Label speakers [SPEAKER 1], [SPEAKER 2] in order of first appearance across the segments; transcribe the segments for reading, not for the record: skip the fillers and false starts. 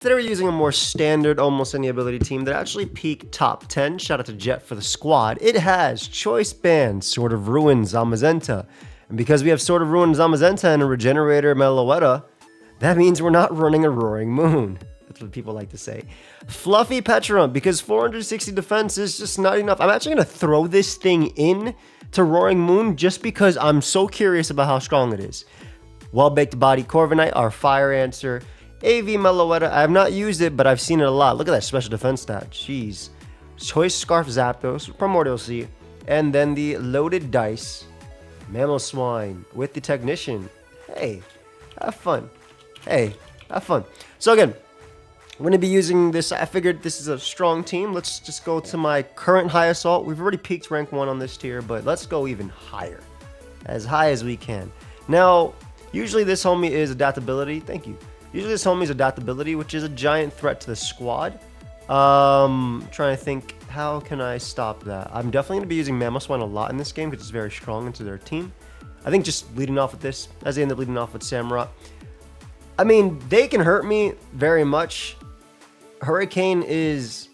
[SPEAKER 1] Today we're using a more standard almost any ability team that actually peaked top 10. Shout out to Jet for the squad. It has Choice Band, Sword of Ruin, Zamazenta. And because we have Sword of Ruin, Zamazenta, and a Regenerator, Meloetta, that means we're not running a Roaring Moon. That's what people like to say. Fluffy Petron, because 460 defense is just not enough. I'm actually going to throw this thing in to Roaring Moon just because I'm so curious about how strong it is. Well-Baked Body Corviknight, our fire answer. AV Meloetta, I have not used it, but I've seen it a lot. Look at that special defense stat. Jeez. Choice Scarf Zapdos, Primordial Sea, and then the Loaded Dice, Mamoswine with the Technician. Hey, have fun. Hey, have fun. So again, I'm going to be using this. I figured this is a strong team. Let's just go to my current high assault. We've already peaked rank 1 on this tier, but let's go even higher. As high as we can. Now, usually this homie is Adaptability. Thank you. Usually this homie's Adaptability, which is a giant threat to the squad. Trying to think, how can I stop that? I'm definitely going to be using Mamoswine a lot in this game because it's very strong into their team. I think just leading off with this, as they end up leading off with Samurott. I mean, they can hurt me very much. Hurricane is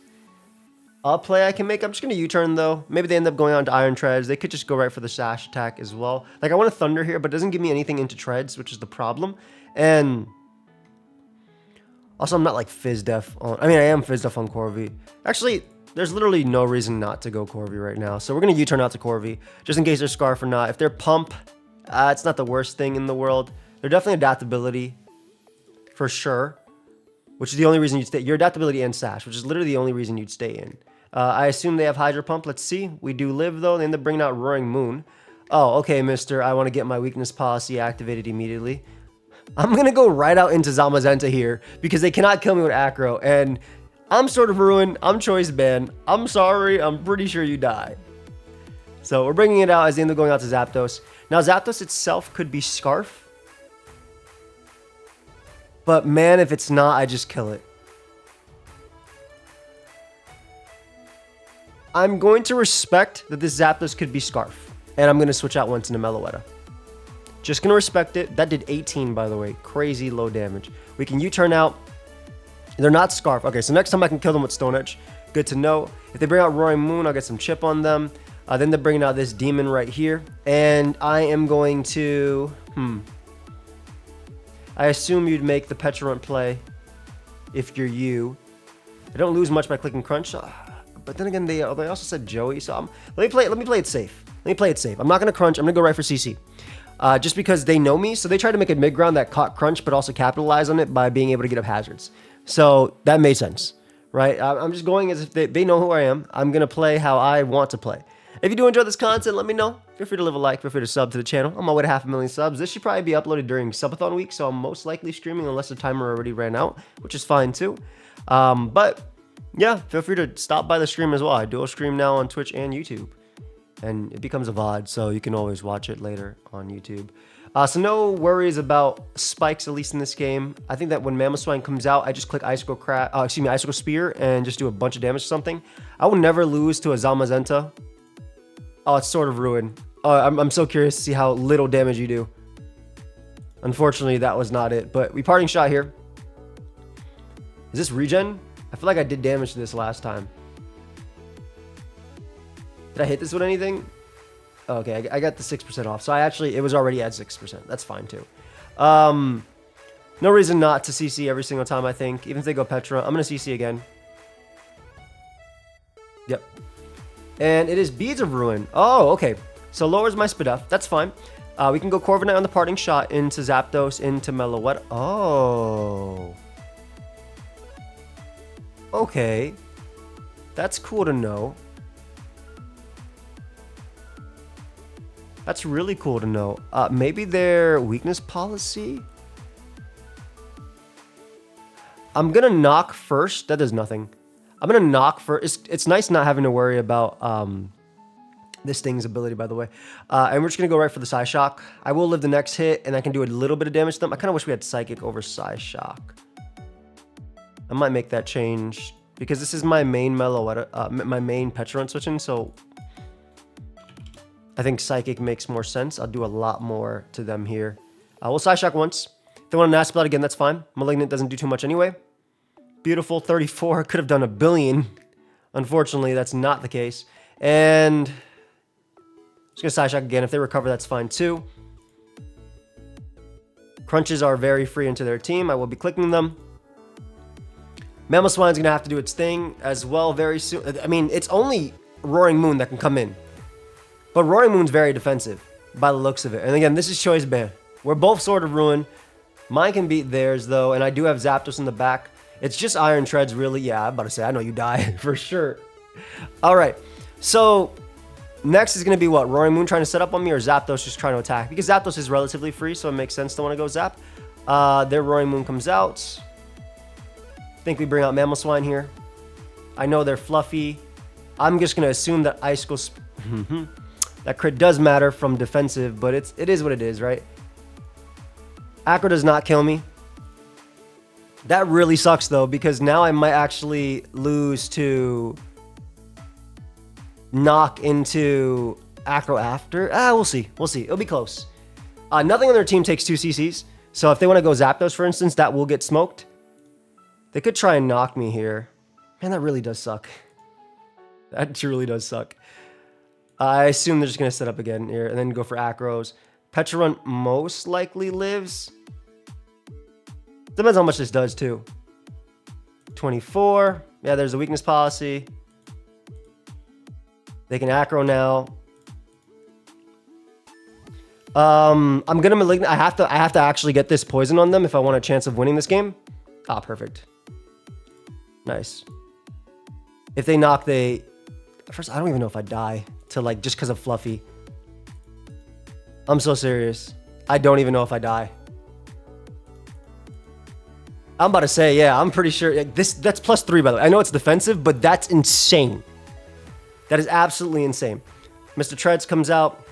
[SPEAKER 1] a play I can make. I'm just going to U-turn though. Maybe they end up going on to Iron Treads. They could just go right for the Sash attack as well. Like I want to Thunder here, but it doesn't give me anything into Treads, which is the problem. And also, I'm not like Fizz Def on... I mean, I am Fizz Def on Corvi. Actually, there's literally no reason not to go Corvi right now. So we're going to U-turn out to Corvi, just in case they're Scarf or not. If they're Pump, it's not the worst thing in the world. They're definitely Adaptability, for sure. Which is the only reason you'd stay... Your Adaptability and Sash, which is literally the only reason you'd stay in. I assume they have Hydro Pump. Let's see. We do live, though. They end up bringing out Roaring Moon. Oh, okay, mister. I want to get my weakness policy activated immediately. I'm going to go right out into Zamazenta here because they cannot kill me with Acro. And I'm Sword of Ruin. I'm Choice Band. I'm sorry. I'm pretty sure you die. So we're bringing it out as they end up going out to Zapdos. Now, Zapdos itself could be Scarf. But man, if it's not, I just kill it. I'm going to respect that this Zapdos could be Scarf. And I'm going to switch out once into Meloetta. Just going to respect it. That did 18, by the way. Crazy low damage. We can U-turn out. They're not Scarf. Okay, so next time I can kill them with Stone Edge. Good to know. If they bring out Roaring Moon, I'll get some chip on them. Then they're bringing out this Demon right here. And I am going to... I assume you'd make the Petulant play if you're you. I don't lose much by clicking Crunch. But then again, they also said Joey. So let me play it safe. Let me play it safe. I'm not going to Crunch. I'm going to go right for CC. Just because they know me, so they tried to make a mid-ground that caught Crunch, but also capitalize on it by being able to get up hazards. So that made sense, right? I'm just going as if they know who I am. I'm going to play how I want to play. If you do enjoy this content, let me know. Feel free to leave a like. Feel free to sub to the channel. I'm on my way to 500,000 subs. This should probably be uploaded during Subathon week, so I'm most likely streaming unless the timer already ran out, which is fine too. But yeah, feel free to stop by the stream as well. I dual stream now on Twitch and YouTube. And it becomes a VOD, so you can always watch it later on YouTube. So no worries about spikes, at least in this game. I think that when Mamoswine comes out, I just click Icicle Spear and just do a bunch of damage to something. I will never lose to a Zamazenta. Oh, it's Sword of Ruin. Oh, I'm so curious to see how little damage you do. Unfortunately, that was not it. But we Parting Shot here. Is this regen? I feel like I did damage to this last time. Did I hit this with anything? Okay, I got the 6% off. So it was already at 6%. That's fine too. No reason not to CC every single time, I think. Even if they go Petra, I'm going to CC again. Yep. And it is Beads of Ruin. Oh, okay. So lowers my Sprites. That's fine. We can go Corviknight on the Parting Shot into Zapdos, into Meloetta. Oh. Okay. That's cool to know. That's really cool to know. Maybe their weakness policy? I'm going to knock first. That does nothing. I'm going to knock first. It's nice not having to worry about this thing's ability, by the way. And we're just going to go right for the Psyshock. I will live the next hit, and I can do a little bit of damage to them. I kind of wish we had Psychic over Psyshock. I might make that change, because this is my main Meloetta, my main Petulant switching, so I think Psychic makes more sense. I'll do a lot more to them here. We'll Psyshock once. If they want to Nasty Blood again, that's fine. Malignant doesn't do too much anyway. Beautiful, 34. Could have done a billion. Unfortunately, that's not the case. And just gonna side shock again. If they recover, that's fine too. Crunches are very free into their team. I will be clicking them. Mamoswine's gonna have to do its thing as well very soon. I mean, it's only Roaring Moon that can come in. But Roaring Moon's very defensive by the looks of it. And again, this is Choice Band. We're both Sword of Ruin. Mine can beat theirs though, and I do have Zapdos in the back. It's just Iron Treads really. Yeah, I'm about to say, I know you die for sure. All right, so next is going to be what? Roaring Moon trying to set up on me or Zapdos just trying to attack? Because Zapdos is relatively free, so it makes sense to want to go Zap. Their Roaring Moon comes out. I think we bring out Mamoswine here. I know they're fluffy. I'm just going to assume that Icicle... that crit does matter from defensive, but it is what it is, right? Acro does not kill me. That really sucks, though, because now I might actually lose to knock into Acro after. We'll see. We'll see. It'll be close. Nothing on their team takes 2 CCs, so if they want to go Zapdos, for instance, that will get smoked. They could try and knock me here. Man, that really does suck. That truly does suck. I assume they're just going to set up again here and then go for Acros. Pecharunt most likely lives. Depends how much this does, too. 24. Yeah, there's a weakness policy. They can Acro now. I'm going to Malignant. I have to actually get this poison on them if I want a chance of winning this game. Ah, perfect. Nice. If they knock, they... First, I don't even know if I die to like just because of Fluffy. I'm so serious. I don't even know if I die. I'm about to say, yeah, I'm pretty sure. That's +3, by the way. I know it's defensive, but that's insane. That is absolutely insane. Mr. Treads comes out.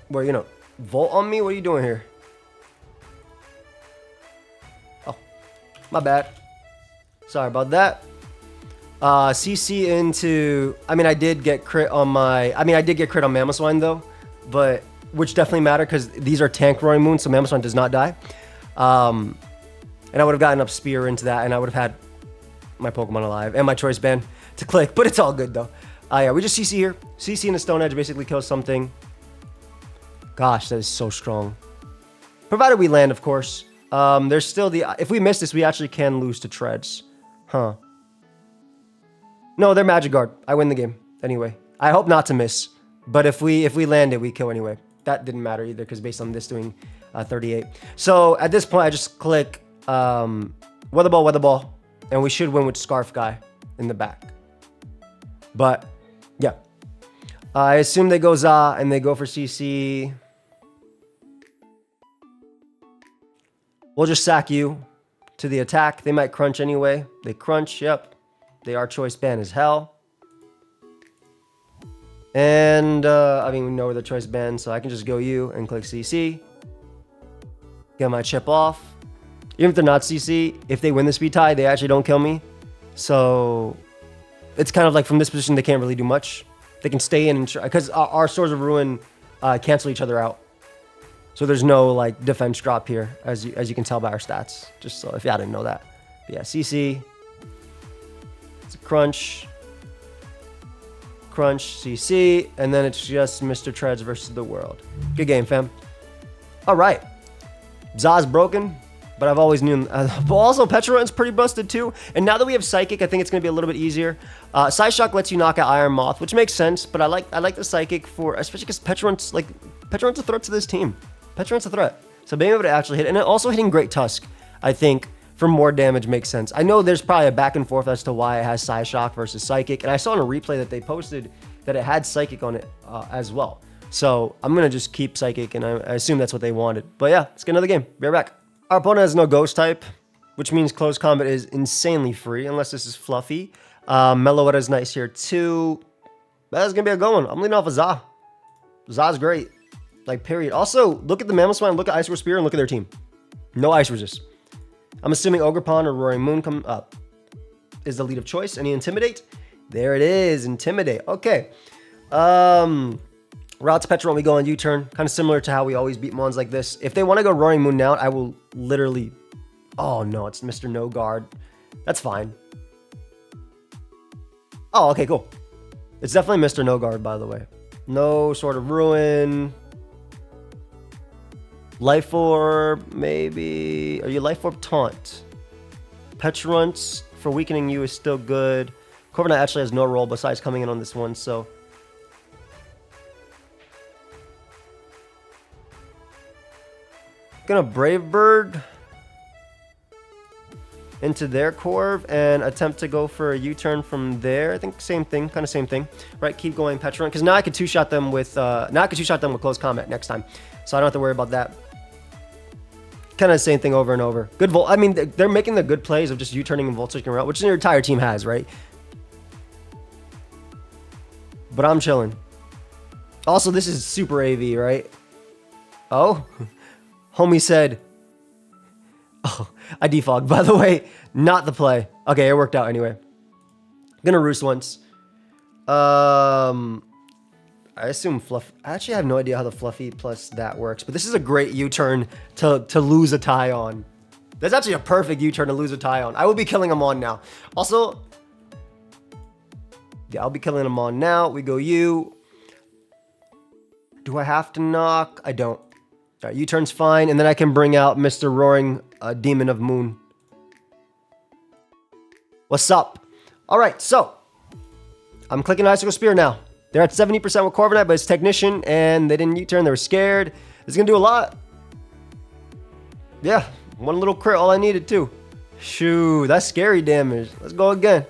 [SPEAKER 1] Where, you know, Volt on me? What are you doing here? Oh, my bad. Sorry about that. CC into... I mean, I did get crit on my... I mean, I did get crit on Mamoswine, though. But... Which definitely matter, because these are tank Roaring Moon, so Mamoswine does not die. And I would have gotten up Spear into that, and I would have had my Pokemon alive, and my Choice Band to click. But it's all good, though. Yeah, we just CC here. CC in the Stone Edge basically kills something. Gosh, that is so strong. Provided we land, of course. There's still the... If we miss this, we actually can lose to Treads. Huh. No, they're Magic Guard. I win the game. Anyway. I hope not to miss. But if we land it, we kill anyway. That didn't matter either, because based on this doing 38. So at this point, I just click Weather Ball, and we should win with Scarf Guy in the back. But, yeah. I assume they go Za, and they go for CC. We'll just sack you to the attack. They might crunch anyway. They crunch, yep. They are Choice Band as hell. And, I mean, we know where the Choice Band, so I can just go you and click CC. Get my chip off. Even if they're not CC, if they win the speed tie, they actually don't kill me. So, it's kind of like from this position, they can't really do much. They can stay in and try, because our Swords of Ruin cancel each other out. So there's no, like, defense drop here, as you can tell by our stats. Just so, if y'all didn't know that. But yeah, CC. It's a crunch. Crunch, CC, and then it's just Mr. Treads versus the world. Good game, fam. All right. Za's broken, but I've always known. But also, Pecharunt's pretty busted too. And now that we have Psychic, I think it's going to be a little bit easier. Side Shock lets you knock out Iron Moth, which makes sense, but I like the Psychic for, especially because Pecharunt's a threat to this team. Pecharunt's a threat. So being able to actually hit, and also hitting Great Tusk, I think, for more damage makes sense. I know there's probably a back and forth as to why it has Psyshock versus Psychic, and I saw in a replay that they posted that it had Psychic on it as well. So I'm going to just keep Psychic, and I assume that's what they wanted. But yeah, let's get another game. Be right back. Our opponent has no Ghost type, which means close combat is insanely free, unless this is Fluffy. Meloetta is nice here too. That's going to be a good one. I'm leading off of Za. Za's great. Like, period. Also, look at the Mamoswine, look at Ice Spear, and look at their team. No Ice Resist. I'm assuming Ogerpon or Roaring Moon come up. Is the lead of choice. Any Intimidate? There it is. Intimidate. Okay. Route to Pecharunt, we go on U-turn. Kind of similar to how we always beat Mons like this. If they want to go Roaring Moon now, I will literally Oh no, it's Mr. No Guard. That's fine. Oh, okay, cool. It's definitely Mr. No Guard, by the way. No Sword of Ruin. Life Orb, maybe. Are you Life Orb Taunt? Petruance for weakening you is still good. Corviknight actually has no role besides coming in on this one, so. Gonna Brave Bird into their Corv and attempt to go for a U-turn from there. I think same thing, kind of same thing. Right, keep going Petruance, because now I could two-shot them with close combat next time. So I don't have to worry about that. Kind of the same thing over and over. Good Volt. I mean, they're making the good plays of just U-turning and Volt switching around, which your entire team has, right? But I'm chilling. Also, this is super AV, right? Oh, homie said, oh, I defogged, by the way. Not the play. Okay, it worked out anyway. Gonna Roost once. I assume Fluff. I actually have no idea how the Fluffy plus that works, but this is a great U-turn to lose a tie on. That's actually a perfect U-turn to lose a tie on. I will be killing him on now. Also, yeah, I'll be killing him on now. We go U. Do I have to knock? I don't. All right, U-turn's fine, and then I can bring out Mr. Roaring Demon of Moon. What's up? All right, so I'm clicking Icicle Spear now. They're at 70% with Corviknight, but it's Technician, and they didn't U-turn. They were scared. This is going to do a lot. Yeah, one little crit, all I needed, too. Shoo, that's scary damage. Let's go again.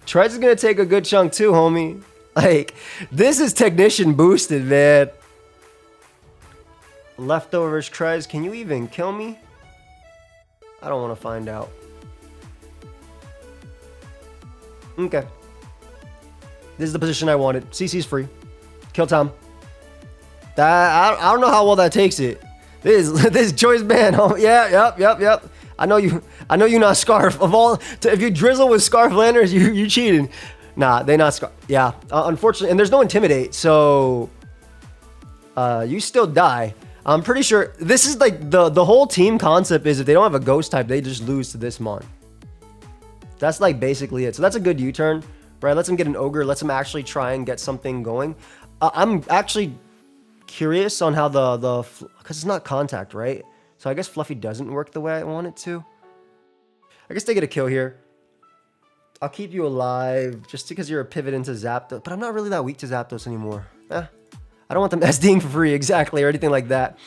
[SPEAKER 1] Trez is going to take a good chunk, too, homie. Like, this is Technician boosted, man. Leftovers, Trez. Can you even kill me? I don't want to find out. Okay. This is the position I wanted. CC's free. Kill time. I don't know how well that takes it. This choice band. Oh, yeah, yep. I know you not Scarf. If you drizzle with Scarf Landers, you cheating. Nah, they not Scarf. Yeah, unfortunately, and there's no Intimidate, so you still die. I'm pretty sure this is like the whole team concept is if they don't have a Ghost type, they just lose to this Mon. That's like basically it. So that's a good U-turn. Right, let's him get an Ogre. Let's him actually try and get something going. I'm actually curious on how because it's not contact, right? So I guess Fluffy doesn't work the way I want it to. I guess they get a kill here. I'll keep you alive just because you're a pivot into Zapdos. But I'm not really that weak to Zapdos anymore. I don't want them SDing for free, exactly, or anything like that.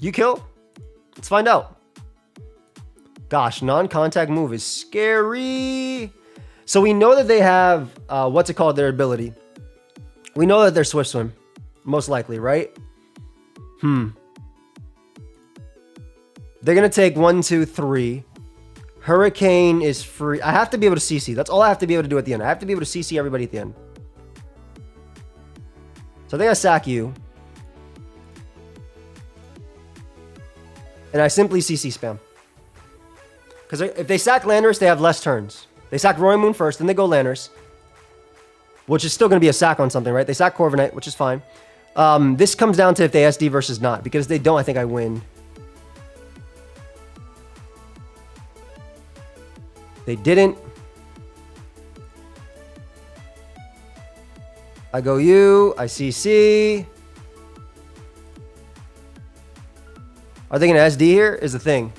[SPEAKER 1] You kill? Let's find out. Gosh, non-contact move is scary. So we know that they have, what's it called, their ability. We know that they're Swift Swim, most likely, right? They're going to take 1, 2, 3. Hurricane is free. I have to be able to CC. That's all I have to be able to do at the end. I have to be able to CC everybody at the end. So I think I sack you. And I simply CC spam. Because if they sack Landorus, they have less turns. They sack Roaring Moon first, then they go Landorus. Which is still going to be a sack on something, right? They sack Corviknight, which is fine. This comes down to if they SD versus not. Because if they don't, I think I win. They didn't. I go U. I CC. Are they going to SD here? Is the thing.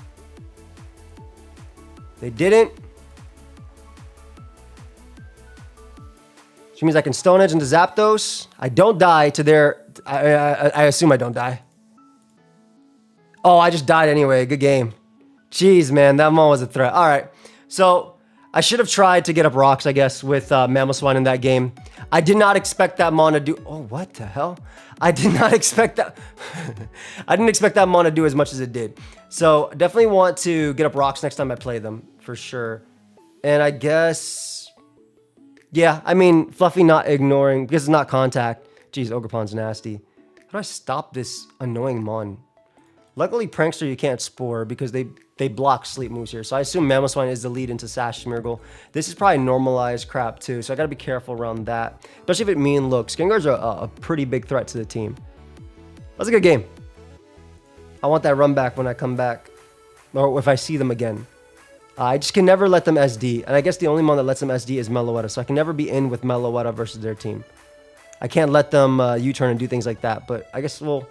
[SPEAKER 1] They didn't. Which means I can Stone Edge into Zapdos. I don't die to their... I assume I don't die. Oh, I just died anyway. Good game. Jeez, man. That Mon was a threat. All right. So, I should have tried to get up rocks, I guess, with Mamoswine in that game. I did not expect that Mon to do... Oh, what the hell? I did not expect that... I didn't expect that Mon to do as much as it did. So, definitely want to get up rocks next time I play them, for sure. And I guess... Yeah, I mean, Fluffy not ignoring, because it's not contact. Jeez, Ogerpon's nasty. How do I stop this annoying Mon? Luckily, Prankster you can't Spore, because they block Sleep moves here. So I assume Mamoswine is the lead into Sash Smeargle. This is probably normalized crap too, so I gotta be careful around that. Especially if it mean looks. Gengar's are a pretty big threat to the team. That was a good game. I want that run back when I come back. Or if I see them again. I just can never let them SD. And I guess the only one that lets them SD is Meloetta. So I can never be in with Meloetta versus their team. I can't let them U-turn and do things like that. But I guess we'll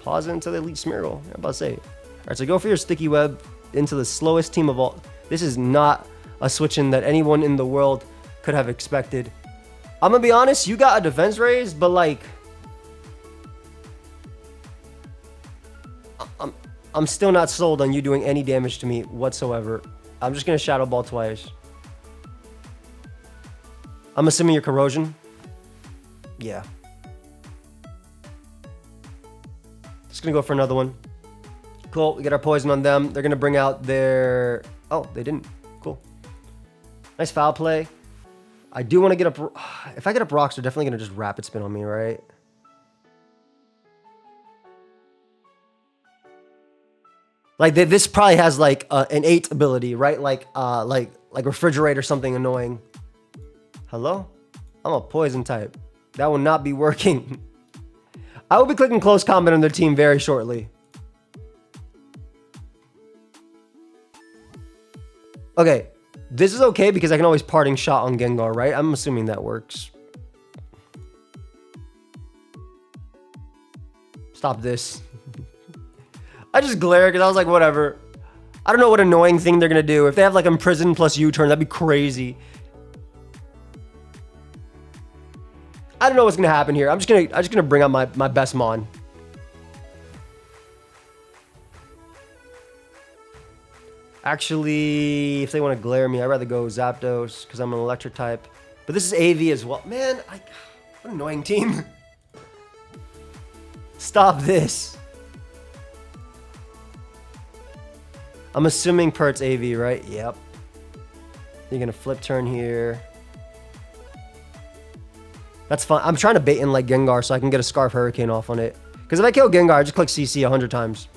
[SPEAKER 1] pause it until they lead Smeargle. I'm about to say. Alright, so go for your sticky web into the slowest team of all. This is not a switch-in that anyone in the world could have expected. I'm gonna be honest, you got a defense raise, but like... I'm still not sold on you doing any damage to me whatsoever. I'm just gonna Shadow Ball twice. I'm assuming your Corrosion. Yeah. Just gonna go for another one. Cool, we get our Poison on them. They're gonna bring out their... Oh, they didn't. Cool. Nice foul play. I do want to get up... If I get up rocks, they're definitely gonna just Rapid Spin on me, right? Like this probably has like an 8 ability, right? Like refrigerate or something annoying. Hello? I'm a poison type. That will not be working. I will be clicking close combat on their team very shortly. Okay, this is okay because I can always parting shot on Gengar, right? I'm assuming that works. Stop this. I just glare because I was like, whatever. I don't know what annoying thing they're going to do. If they have like Imprison plus U-turn, that'd be crazy. I don't know what's going to happen here. I'm just going to bring out my best Mon. Actually, if they want to glare me, I'd rather go Zapdos because I'm an electric type. But this is AV as well. Man, what an annoying team. Stop this. I'm assuming Pert's AV, right? Yep. You're going to flip turn here. That's fine. I'm trying to bait in like Gengar so I can get a Scarf Hurricane off on it. Because if I kill Gengar, I just click CC 100 times.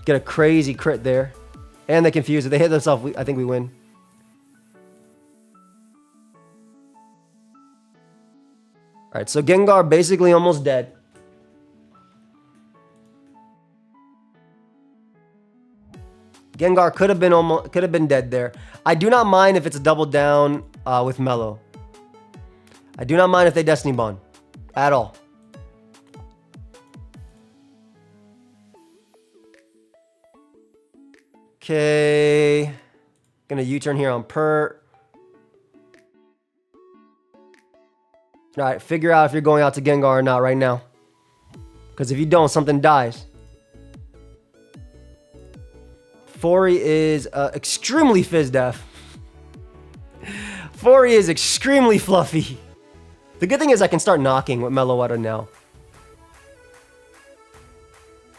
[SPEAKER 1] Get a crazy crit there. And they confuse it. They hit themselves. I think we win. Alright, so Gengar basically almost dead. Gengar could have been dead there. I do not mind if it's a double down with Melo. I do not mind if they Destiny Bond at all. Okay, gonna U-turn here on Pert. All right, figure out if you're going out to Gengar or not right now. Because if you don't, something dies. Fori is extremely fizz def. Fori is extremely fluffy. The good thing is I can start knocking with Meloetta now.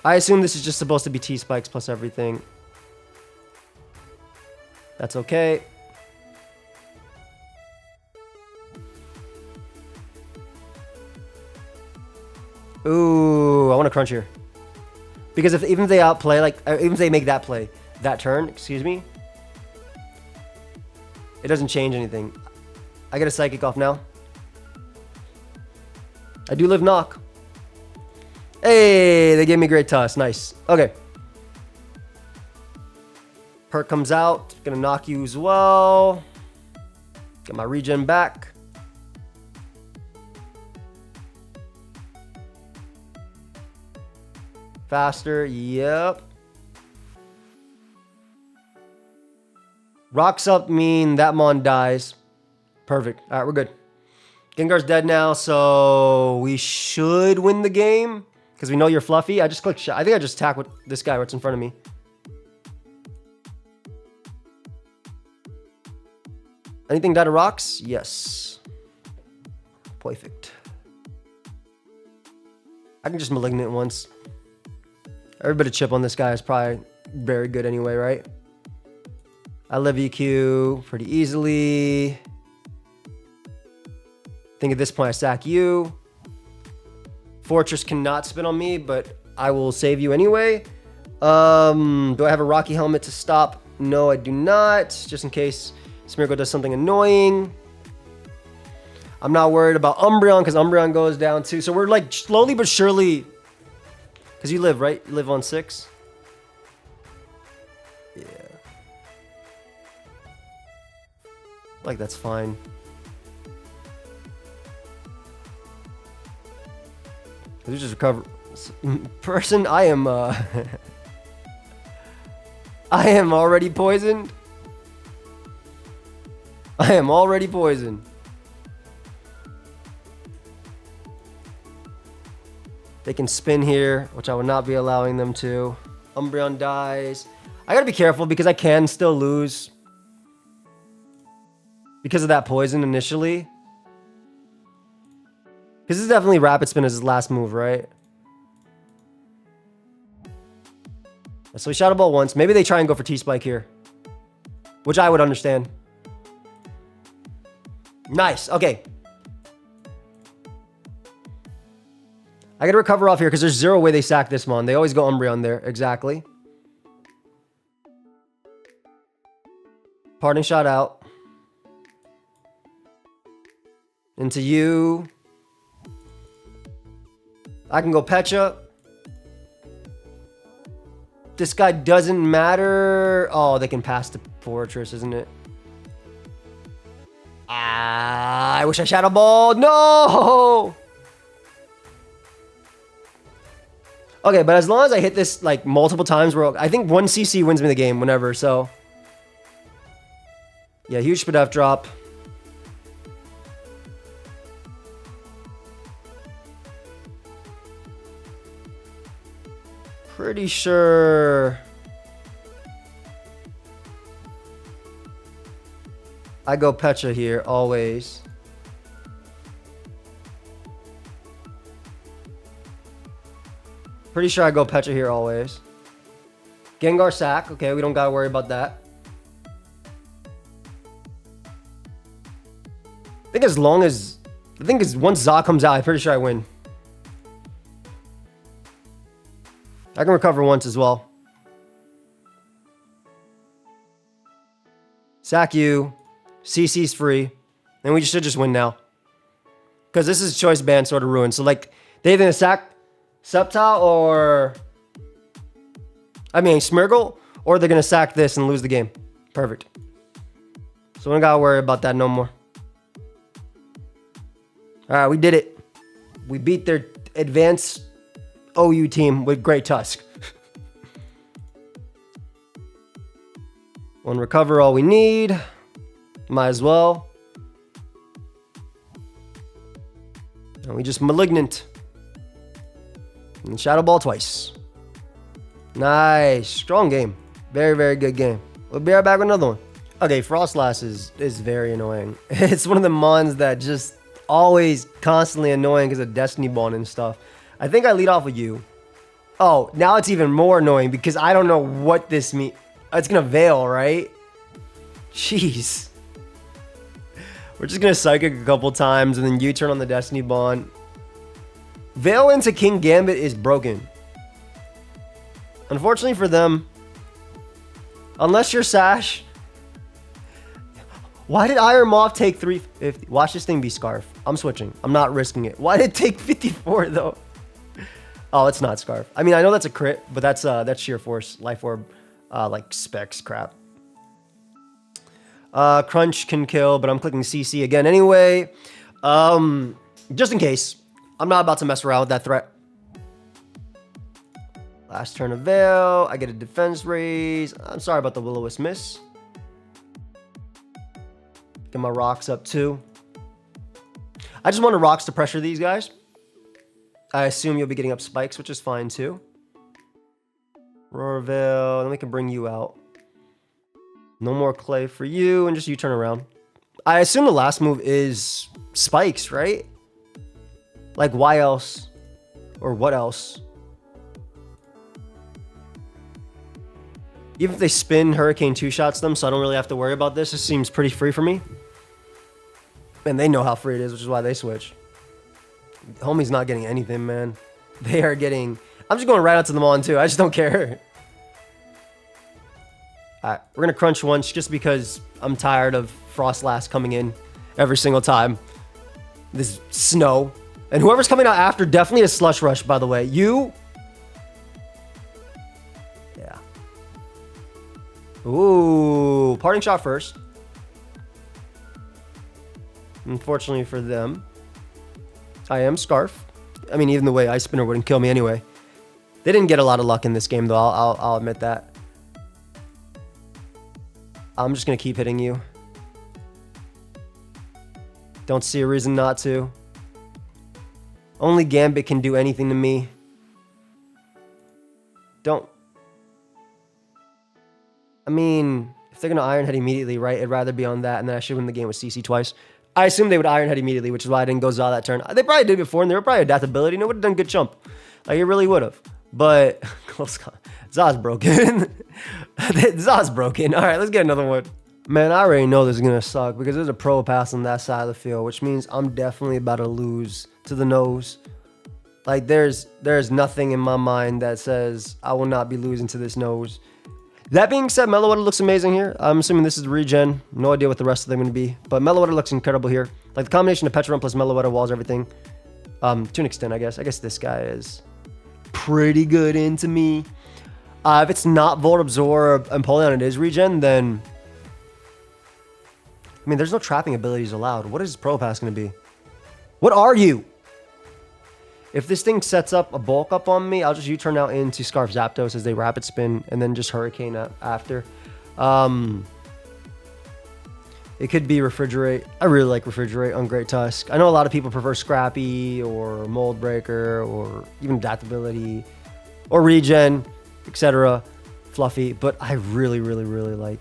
[SPEAKER 1] I assume this is just supposed to be T-Spikes plus everything. That's okay. Ooh, I want to crunch here. Because even if they outplay, like, even if they make that play, that turn, excuse me, it doesn't change anything. I get a Psychic off now. I do live knock. Hey, they gave me great toss. Nice. Okay. Perk comes out. Gonna knock you as well. Get my regen back. Faster. Yep. Rocks up mean that Mon dies. Perfect. All right, we're good. Gengar's dead now, so we should win the game because we know you're fluffy. I just clicked shot. I think I just attack with this guy what's in front of me. Anything die to rocks? Yes. Perfect. I can just Malignant once. Every bit of chip on this guy is probably very good anyway, right? I live EQ pretty easily. I think at this point I sack you. Fortress cannot spin on me, but I will save you anyway. Do I have a Rocky Helmet to stop? No, I do not. Just in case Smeargle does something annoying. I'm not worried about Umbreon because Umbreon goes down too. So we're like slowly but surely. Because you live, right? You live on 6? Yeah. Like, that's fine. You just recover. Person, I am, I am already poisoned. I am already poisoned. They can spin here, which I would not be allowing them to. Umbreon dies. I gotta be careful because I can still lose. Because of that poison initially. Because this is definitely Rapid Spin as his last move, right? So we Shadow Ball once. Maybe they try and go for T-Spike here. Which I would understand. Nice. Okay. I gotta recover off here because there's zero way they sack this Mon. They always go Umbreon there. Exactly. Parting Shot out. Into you. I can go Pecha. This guy doesn't matter. Oh, they can pass the Fortress, isn't it? Ah, I wish I Shadow Ball. No! Okay, but as long as I hit this like multiple times, I think 1 CC wins me the game whenever, so. Yeah, huge Spadef drop. Pretty sure I go Pecha here always. Pretty sure I go Pecha here always. Gengar sack. Okay, we don't gotta worry about that. I think as long as once Za comes out, I'm pretty sure I win. I can recover once as well. Sack you. CC's free. And we should just win now. Because this is Choice Band sort of ruined. So like, they either sack Sceptile or... I mean, Smeargle. Or they're going to sack this and lose the game. Perfect. So we don't got to worry about that no more. Alright, we did it. We beat their advanced OU team with Great Tusk. One recover, all we need. Might as well. And we just Malignant. And Shadow Ball twice. Nice. Strong game. Very, very good game. We'll be right back with another one. Okay, Frostlass is very annoying. It's one of the mons that just always constantly annoying because of Destiny Bond and stuff. I think I lead off with you. Oh, now it's even more annoying because I don't know what this means. It's going to Veil, right? Jeez. We're just going to Psychic a couple times and then U-turn on the Destiny Bond. Veil into King Gambit is broken. Unfortunately for them, unless you're Sash. Why did Iron Moth take 350? Watch this thing be Scarf. I'm switching. I'm not risking it. Why did it take 54 though? Oh, it's not Scarf. I mean, I know that's a crit, but that's sheer force, life orb, like specs crap. Crunch can kill, but I'm clicking CC again anyway. Just in case. I'm not about to mess around with that threat. Last turn of Veil. I get a defense raise. I'm sorry about the Will-O-Wisp miss. Get my rocks up too. I just wanted rocks to pressure these guys. I assume you'll be getting up spikes, which is fine too. Roarville, then we can bring you out. No more clay for you, and just you turn around. I assume the last move is spikes, right? Like, why else? Or what else? Even if they spin Hurricane 2-shots them, so I don't really have to worry about this. This seems pretty free for me. And they know how free it is, which is why they switch. Homie's not getting anything, man. They are getting... I'm just going right out to them on, too. I just don't care. Alright, we're going to crunch once just because I'm tired of Frostlass coming in every single time. This snow. And whoever's coming out after, definitely a Slush Rush, by the way. You... Yeah. Ooh. Parting Shot first. Unfortunately for them, I am Scarf. I mean, even the way Ice Spinner wouldn't kill me anyway. They didn't get a lot of luck in this game, though. I'll admit that. I'm just going to keep hitting you. Don't see a reason not to. Only Gambit can do anything to me. Don't. I mean, if they're going to Iron Head immediately, right? I'd rather be on that, and then I should win the game with CC twice. I assumed they would Iron Head immediately, which is why I didn't go Za that turn. They probably did before, and they were probably Adaptability, and it would have done good chump. Like, it really would have. But, close call. Za's broken. Za's broken. All right, let's get another one. Man, I already know this is going to suck because there's a pro pass on that side of the field, which means I'm definitely about to lose to the nose. Like, there's nothing in my mind that says I will not be losing to this nose. That being said, Meloetta looks amazing here. I'm assuming this is regen. No idea what the rest of them are going to be. But Meloetta looks incredible here. Like, the combination of Petra plus Meloetta walls everything. To an extent, I guess. I guess this guy is pretty good into me. If it's not Volt Absorb and Empoleon, it is regen, then... I mean, there's no trapping abilities allowed. What is Pro Pass going to be? What are you? If this thing sets up a bulk up on me, I'll just U-turn out into Scarf Zapdos as they Rapid Spin and then just Hurricane after. It could be Refrigerate. I really like Refrigerate on Great Tusk. I know a lot of people prefer Scrappy or Mold Breaker or even Adaptability or Regen, etc. Fluffy, but I really, really, really like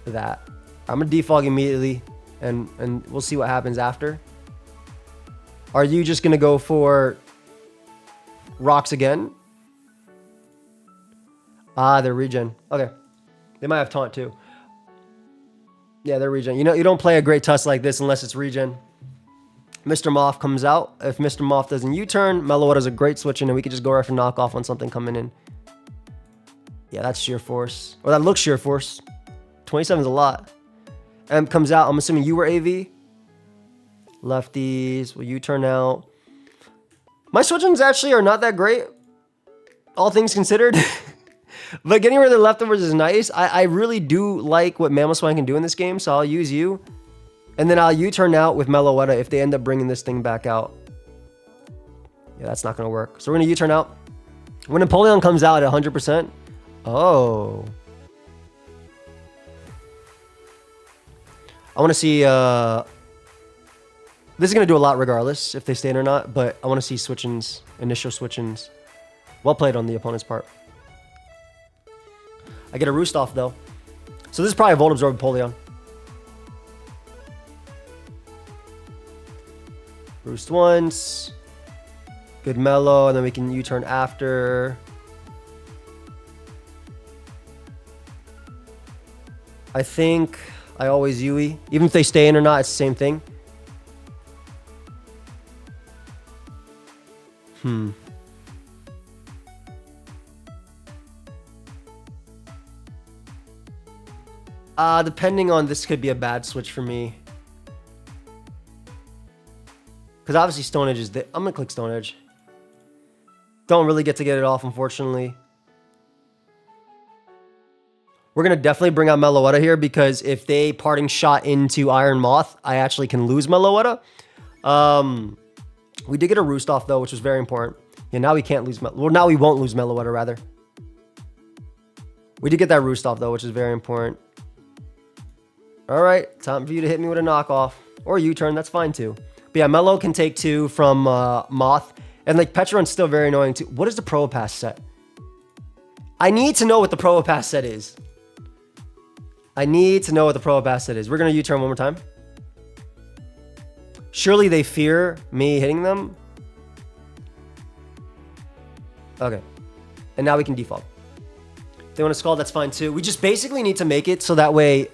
[SPEAKER 1] that. I'm going to defog immediately, and we'll see what happens after. Are you just going to go for Rocks again? Ah, they're regen. Okay. They might have Taunt too. Yeah, they're regen. You know, you don't play a Great Tusk like this unless it's regen. Mr. Moth comes out. If Mr. Moth doesn't U-turn, Meloetta's a great switch in, and we could just go right for knockoff on something coming in. Yeah, that's Sheer Force. Or that looks Sheer Force. 27 is a lot. M comes out. I'm assuming you were AV. Lefties. Will you turn out? My switch-ins actually are not that great, all things considered. But getting rid of the leftovers is nice. I really do like what Mamoswine can do in this game, so I'll use you. And then I'll U-turn out with Meloetta if they end up bringing this thing back out. Yeah, that's not going to work. So we're going to U-turn out. When Empoleon comes out at 100%. Oh. I want to see... This is going to do a lot regardless if they stay in or not, but I want to see switch-ins, initial switch-ins. Well played on the opponent's part. I get a Roost off, though. So this is probably a Volt Absorb Empoleon. Roost once. Good Mellow, and then we can U-turn after. I think I always Yui. Even if they stay in or not, it's the same thing. Depending on this could be a bad switch for me. Because obviously Stone Edge is I'm going to click Stone Edge. Don't really get it off, unfortunately. We're going to definitely bring out Meloetta here because if they Parting Shot into Iron Moth, I actually can lose Meloetta. We did get a Roost off, though, which was very important. Yeah, now we can't lose... Well, now we won't lose Meloetta, rather. We did get that Roost off, though, which is very important. All right, time for you to hit me with a knockoff. Or U-turn, that's fine, too. But yeah, Melo can take 2 from Moth. And, like, Petron's still very annoying, too. What is the Probopass set? I need to know what the Probopass set is. I need to know what the Probopass set is. We're going to U-turn one more time. Surely they fear me hitting them. Okay. And now we can default. If they want to Scald, that's fine too. We just basically need to make it so that way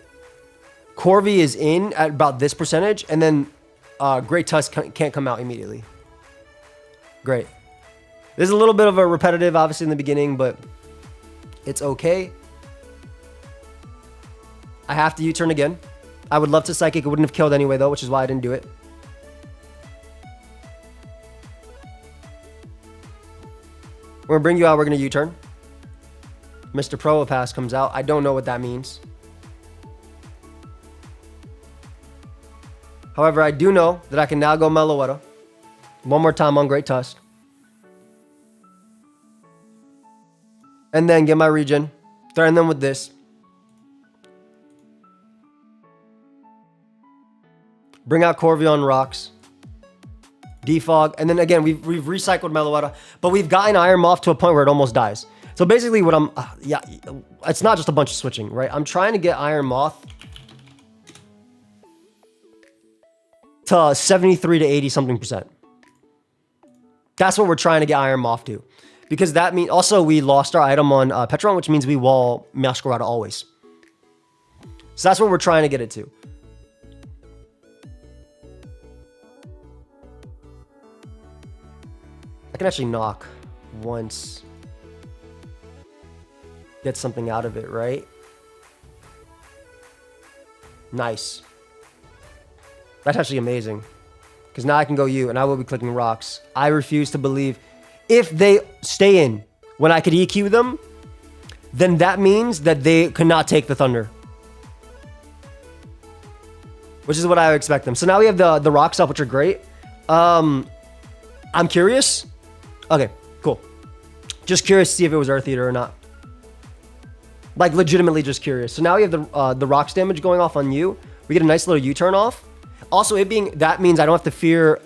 [SPEAKER 1] Corvi is in at about this percentage, and then Great Tusk can't come out immediately. Great. There's a little bit of a repetitive, obviously, in the beginning, but it's okay. I have to U-turn again. I would love to Psychic. It wouldn't have killed anyway, though, which is why I didn't do it. We're gonna bring you out. We're gonna U-turn. Mr. Probopass comes out. I don't know what that means. However, I do know that I can now go Meloetta. One more time on Great Tusk. And then get my regen. Threaten them with this. Bring out Corvion Rocks. Defog. And then again, we've recycled Meloetta. But we've gotten Iron Moth to a point where it almost dies. So basically what I'm... yeah, it's not just a bunch of switching, right? I'm trying to get Iron Moth to 73 to 80 something %. That's what we're trying to get Iron Moth to. Because that means... Also, we lost our item on Petron, which means we wall Masquerada always. So that's what we're trying to get it to. I can actually knock once. Get something out of it, right? Nice. That's actually amazing. Because now I can go you, and I will be clicking rocks. I refuse to believe... If they stay in when I could EQ them, then that means that they cannot take the Thunder. Which is what I would expect them. So now we have the rocks up, which are great. I'm curious. Okay, cool. Just curious to see if it was Earth Eater or not. Like, legitimately just curious. So now we have the rocks damage going off on you. We get a nice little U-turn off. Also, it being... That means I don't have to fear...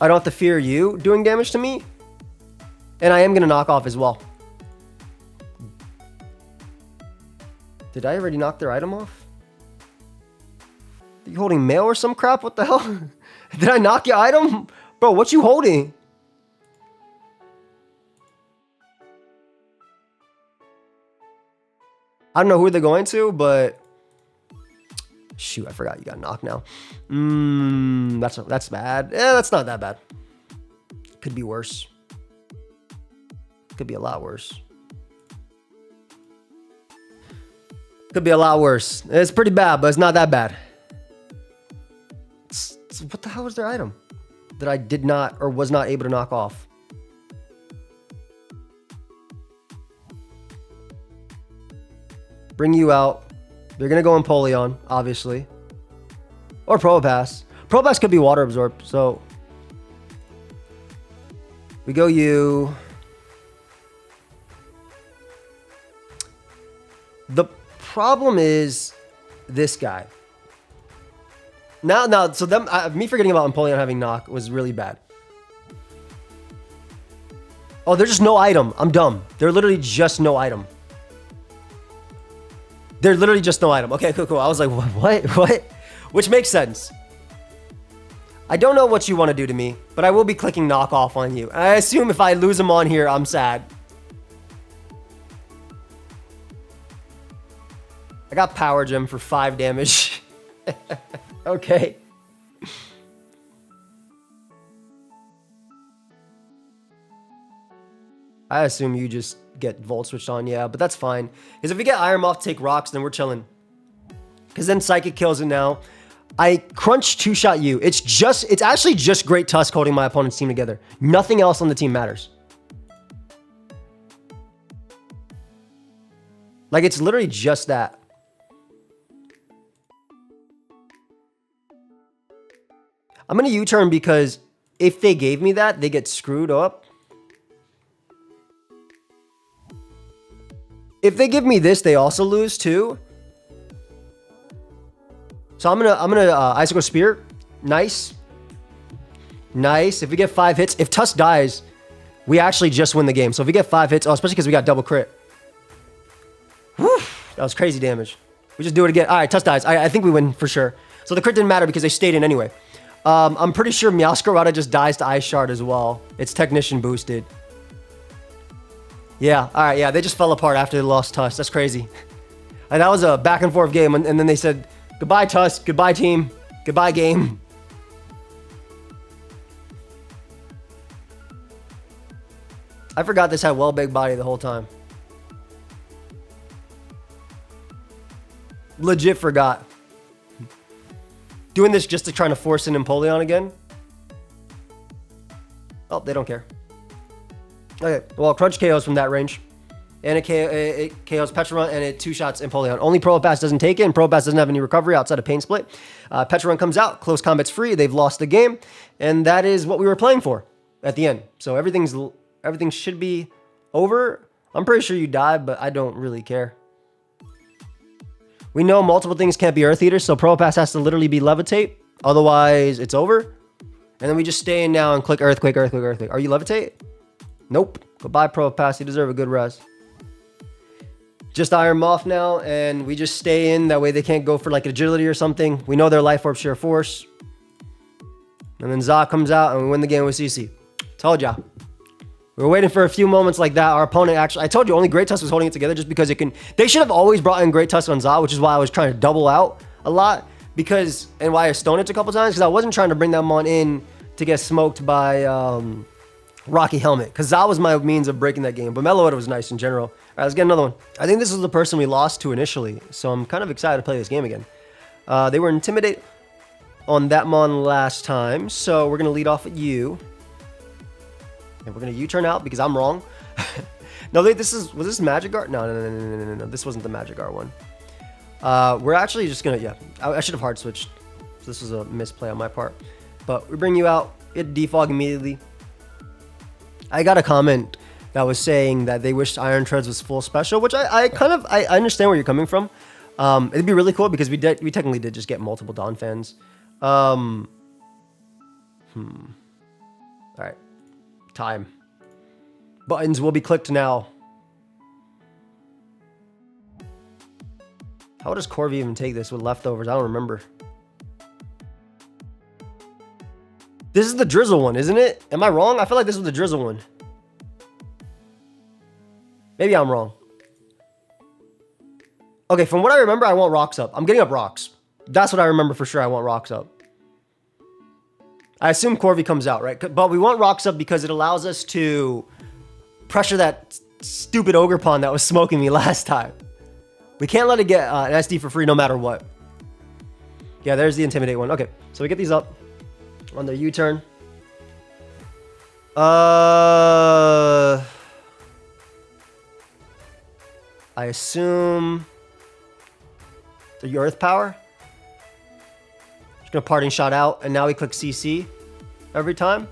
[SPEAKER 1] I don't have to fear you doing damage to me. And I am going to knock off as well. Did I already knock their item off? Are you holding mail or some crap? What the hell? Did I knock your item? Bro, what you holding? I don't know who they're going to, but... Shoot, I forgot you got knocked now. That's bad. Yeah, that's not that bad. Could be worse. Could be a lot worse. Could be a lot worse. It's pretty bad, but it's not that bad. What the hell was their item that I did not or was not able to knock off? Bring you out. They're going to go Empoleon, obviously. Or Probopass. Probopass could be Water Absorb, so... We go you. The problem is this guy. Now, so me forgetting about Empoleon having knock was really bad. Oh, there's just no item. I'm dumb. They're literally just no item. They're literally just no item. Okay, cool. I was like, what? Which makes sense. I don't know what you want to do to me, but I will be clicking knock off on you. I assume if I lose them on here, I'm sad. I got Power Gem for 5 damage. Okay. I assume you just get Volt switched on, yeah, but that's fine. Because if we get Iron Moth to take rocks, then we're chilling. Because then Psychic kills it now. I crunch 2-shot you. It's actually just Great Tusk holding my opponent's team together. Nothing else on the team matters. Like, it's literally just that. I'm going to U-turn because if they gave me that, they get screwed up. If they give me this, they also lose too. So I'm gonna Icicle Spear. Nice. Nice. If we get 5 hits, if Tusk dies, we actually just win the game. So if we get 5 hits, especially because we got double crit. Whew, that was crazy damage. We just do it again. All right, Tusk dies. I think we win for sure. So the crit didn't matter because they stayed in anyway. I'm pretty sure Meowscarada just dies to Ice Shard as well. It's Technician boosted. Yeah, all right, yeah, they just fell apart after they lost Tusk. That's crazy. And that was a back and forth game, and then they said, goodbye, Tusk, goodbye, team, goodbye, game. I forgot this had well-baked body the whole time. Legit forgot. Doing this just to try to force an Empoleon again. Oh, they don't care. Okay, well, Crunch KOs from that range. And it KOs Petra Run, and it 2-shots Empoleon. Only Probopass doesn't take it, and Probopass doesn't have any recovery outside of Pain Split. Petra Run comes out, close combat's free, they've lost the game, and that is what we were playing for at the end. So everything should be over. I'm pretty sure you died, but I don't really care. We know multiple things can't be Earth Eaters, so Probopass has to literally be Levitate, otherwise it's over. And then we just stay in now and click Earthquake, Earthquake, Earthquake. Are you Levitate? Nope. Goodbye, Probopass, you deserve a good rest. Just Iron Moth now, and we just stay in. That way they can't go for like agility or something. We know their Life Orb share force. And then Za comes out, and we win the game with CC. Told ya. We were waiting for a few moments like that. Our opponent actually, I told you, only Great Tusk was holding it together just because it can. They should have always brought in Great Tusk on Za, which is why I was trying to double out a lot. Because, and why I stoned it a couple times, because I wasn't trying to bring that mon in to get smoked by Rocky Helmet, because that was my means of breaking that game. But Meloetta was nice in general. All right, let's get another one. I think this is the person we lost to initially, so I'm kind of excited to play this game again. They were Intimidate on that mon last time, so we're going to lead off with you. And we're going to U-turn out because I'm wrong. No, was this Magikarp? No, this wasn't the Magikarp one. We're actually just going to, yeah, I should have hard switched. So this was a misplay on my part. But we bring you out, get defog immediately. I got a comment that was saying that they wished Iron Treads was full special, which I understand where you're coming from. It'd be really cool because we technically did just get multiple Dawn fans. All right, time. Buttons will be clicked now. How does Corvi even take this with leftovers? I don't remember. This is the Drizzle one, isn't it? Am I wrong? I feel like this was the Drizzle one. Maybe I'm wrong. Okay, from what I remember, I want rocks up. I'm getting up rocks. That's what I remember for sure. I want rocks up. I assume Corvi comes out, right? But we want rocks up because it allows us to pressure that stupid Ogerpon that was smoking me last time. We can't let it get an SD for free no matter what. Yeah, there's the Intimidate one. Okay, so we get these up on their U-turn. I assume the Earth Power. Just gonna Parting Shot out, and now we click CC every time.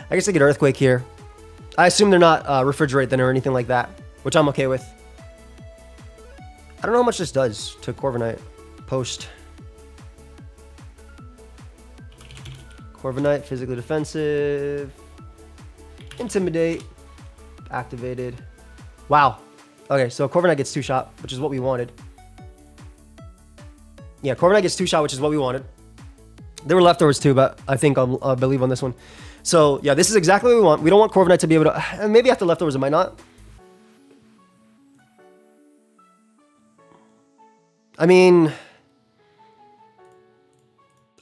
[SPEAKER 1] I guess I get Earthquake here. I assume they're not Refrigerate then or anything like that, which I'm okay with. I don't know how much this does to Corviknight post. Corviknight, physically defensive. Intimidate. Activated. Wow. Okay, so Corviknight gets 2-shot, which is what we wanted. Yeah, Corviknight gets 2-shot, which is what we wanted. There were leftovers too, but I think I'll believe on this one. So, yeah, this is exactly what we want. We don't want Corviknight to be able to... Maybe after leftovers, it might not. I mean...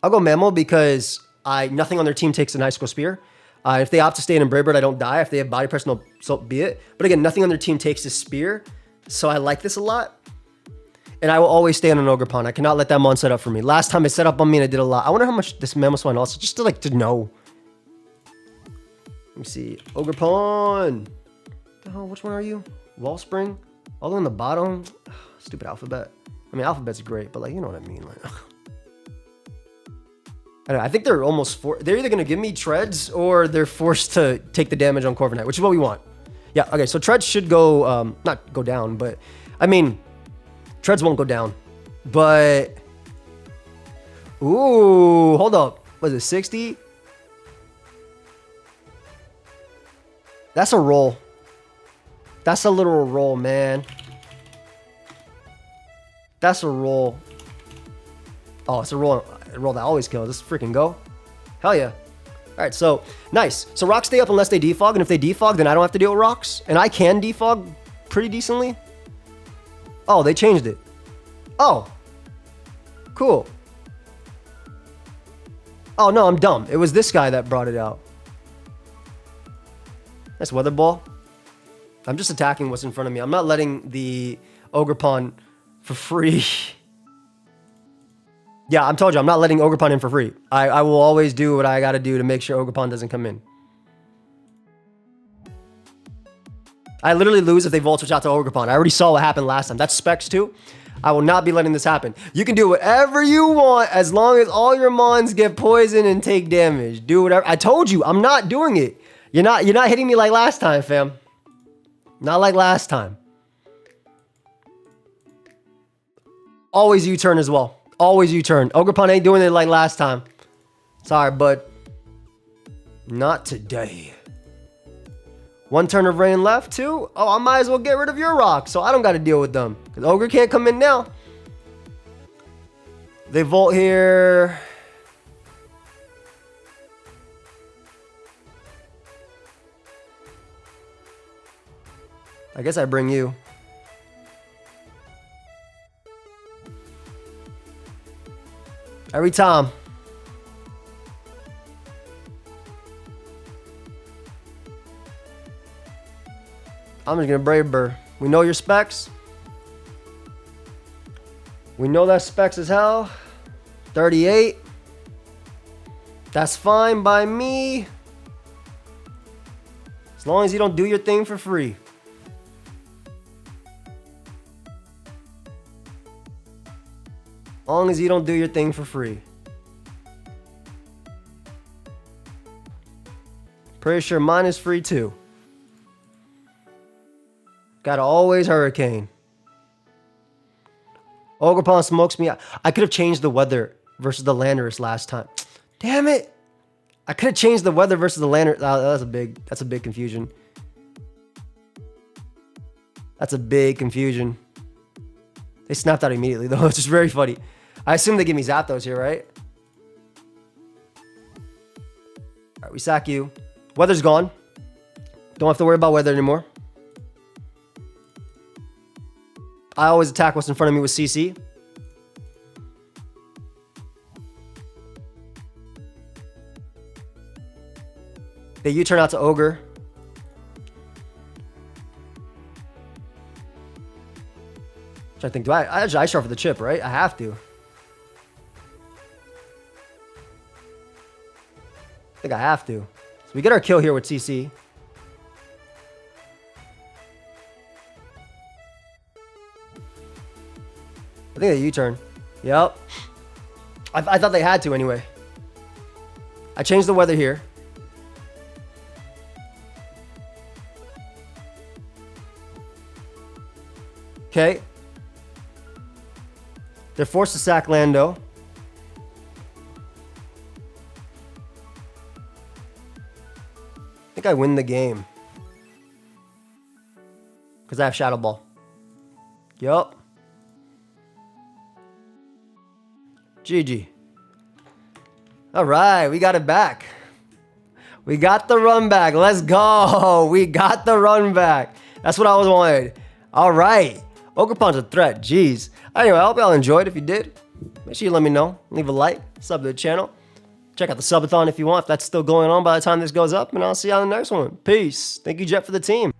[SPEAKER 1] I'll go Mammal because nothing on their team takes an Icicle Spear. If they opt to stay in Brave-Bird, I don't die. If they have Body Press, no, so be it. But again, nothing on their team takes a Spear. So I like this a lot. And I will always stay on an Ogerpon. I cannot let that mon set up for me. Last time it set up on me and I did a lot. I wonder how much this Mamoswine also, just to know. Let me see. Ogerpon. The hell, which one are you? Wellspring? All the way on the bottom? Stupid Alphabet. I mean, Alphabet's great, but like, you know what I mean. Like, I don't know, I think they're almost they're either going to give me Treads or they're forced to take the damage on Corviknight, which is what we want. Yeah, okay, so Treads should go, not go down, but, I mean, Treads won't go down, but, ooh, hold up. Was it 60? That's a roll. That's a literal roll, man. That's a roll. Oh, it's a roll that always kills. Let's freaking go. Hell yeah. All right, so nice. So rocks stay up unless they defog, and if they defog, then I don't have to deal with rocks, and I can defog pretty decently. Oh, they changed it. Oh, cool. Oh no, I'm dumb. It was this guy that brought it out. Nice Weather Ball. I'm just attacking what's in front of me. I'm not letting the Ogerpon for free. Yeah, I'm told you, I'm not letting Ogerpon in for free. I will always do what I gotta do to make sure Ogerpon doesn't come in. I literally lose if they Volt Switch out to Ogerpon. I already saw what happened last time. That's Specs too. I will not be letting this happen. You can do whatever you want as long as all your Mons get poisoned and take damage. Do whatever. I told you, I'm not doing it. You're not hitting me like last time, fam. Not like last time. Always U-turn as well. Always U-turn. Ogerpon ain't doing it like last time. Sorry, bud. Not today. One turn of rain left, too. Oh, I might as well get rid of your rock, so I don't got to deal with them. Because Ogre can't come in now. They Volt here. I guess I bring you. Every time. I'm just gonna Brave Bird. We know your specs. We know that specs as hell. 38. That's fine by me. As long as you don't do your thing for free. As long as you don't do your thing for free. Pretty sure mine is free too. Gotta always Hurricane. Ogerpon smokes me out. I could have changed the weather versus the Landorus last time. Damn it. I could have changed the weather versus the Landorus. Oh, that's a big confusion. That's a big confusion. They snapped out immediately though. It's just very funny. I assume they give me Zapdos here, right? Alright, we sack you. Weather's gone. Don't have to worry about weather anymore. I always attack what's in front of me with CC. They U-turn out to Ogre. I think, do I actually Ice Shard for the chip, right? I have to. I think I have to. So we get our kill here with CC. I think they U-turn. Yep. I thought they had to anyway. I changed the weather here. Okay. They're forced to sack Lando. I think I win the game. Because I have Shadow Ball. Yup. GG. Alright, we got it back. We got the run back. Let's go. We got the run back. That's what I was wanted. Alright. Ogerpon's a threat. Jeez. Anyway, I hope y'all enjoyed. If you did, make sure you let me know. Leave a like. Sub to the channel. Check out the subathon if you want. If that's still going on by the time this goes up. And I'll see you on the next one. Peace. Thank you, Jet, for the team.